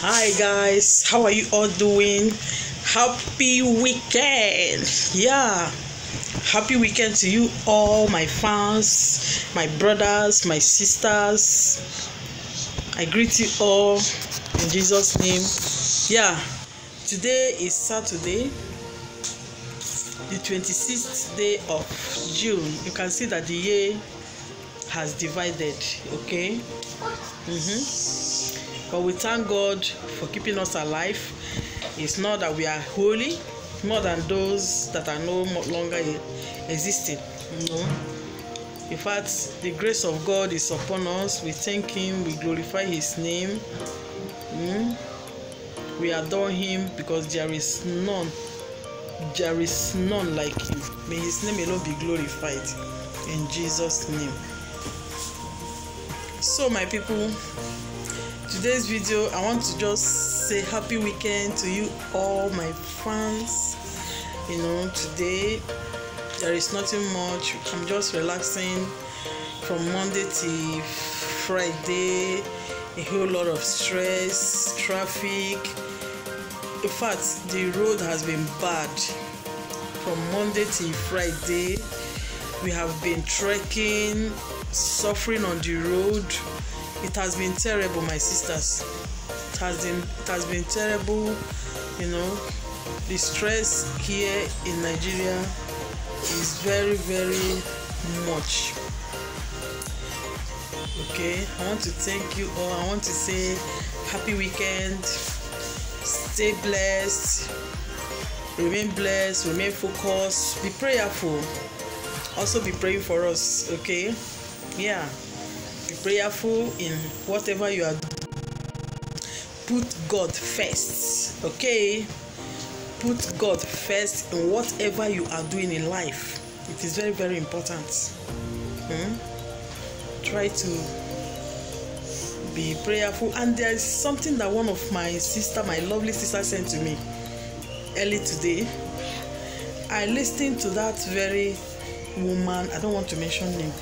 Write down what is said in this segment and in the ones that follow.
Hi guys, how are you all doing? Happy weekend. Happy weekend to you all, my fans, my brothers, my sisters. I greet you all in Jesus' name. Today is Saturday, the 26th day of June. You can see that the year has divided, okay? But we thank God for keeping us alive. It's not that we are holy, more than those that are no longer existing. In fact, the grace of God is upon us. We thank Him, we glorify His name. We adore Him because there is none like Him. May His name alone be glorified in Jesus' name. So my people, today's video, I want to just say happy weekend to you all, my fans. Today there is nothing much. I'm just relaxing from Monday to Friday. A whole lot of stress, traffic. In fact, the road has been bad from Monday to Friday. We have been trekking, suffering on the road. It has been terrible, my sisters. It has been terrible. The stress here in Nigeria is very, very much. Okay, I want to thank you all. I want to say happy weekend. Stay blessed. Remain focused. Be prayerful. Also be praying for us, okay? Be prayerful in whatever you are doing. Put God first, okay? Put God first in whatever you are doing in life. It is very, very important. Try to be prayerful. And there is something that one of my lovely sister, sent to me early today. I listened to that very woman. I don't want to mention name.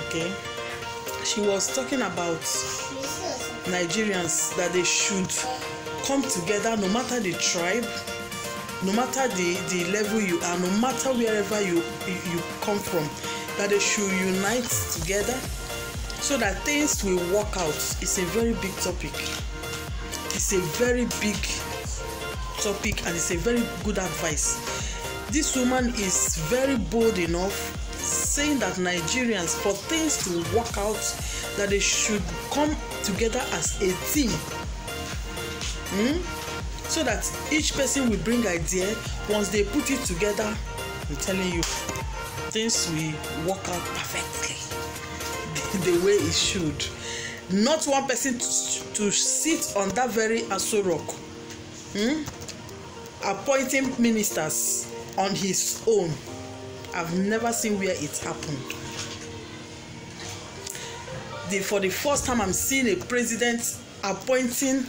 Okay. She was talking about Nigerians, that they should come together no matter the tribe, no matter the level you are, no matter wherever you come from, that they should unite together so that things will work out. It's a very big topic. It's a very big topic and it's a very good advice. This woman is very bold enough, saying that Nigerians, for things to work out, that they should come together as a team, so that each person will bring idea. Once they put it together, I'm telling you, things will work out perfectly the way it should. Not one person to sit on that very Aso Rock, appointing ministers on his own. I've never seen where it happened. For the first time, I'm seeing a president appointing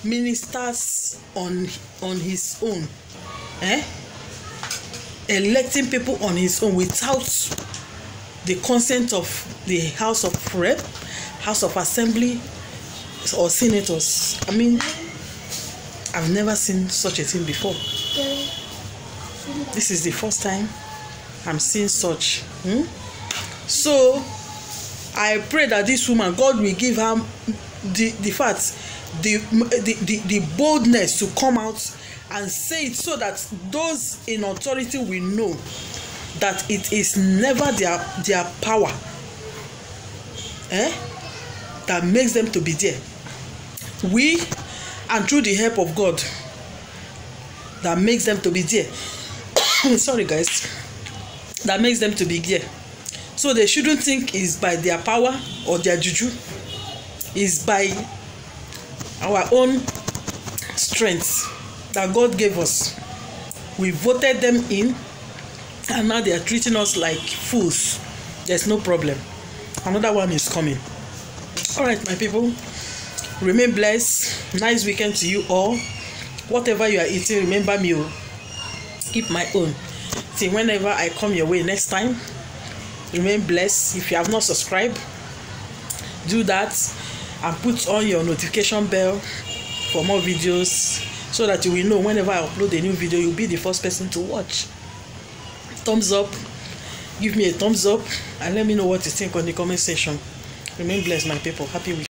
ministers on his own, electing people on his own without the consent of the House of Rep, House of Assembly, or senators. I mean, I've never seen such a thing before. This is the first time I'm seeing such. So I pray that this woman, God will give her the boldness to come out and say it, so that those in authority will know that it is never their power that makes them to be there. And through the help of God that makes them to be there. Sorry guys, that makes them to be there. So they shouldn't think it's by their power or their juju. It's by our own strength that God gave us. We voted them in, and now they are treating us like fools. There's no problem. Another one is coming. All right, my people, remain blessed. Nice weekend to you all. Whatever you are eating, remember me. Keep my own. See, whenever I come your way next time, remain blessed. If you have not subscribed, do that. and put on your notification bell for more videos, so that you will know whenever I upload a new video, you'll be the first person to watch. Thumbs up, give me a thumbs up, and let me know what you think on the comment section. Remain blessed, my people. Happy weekend.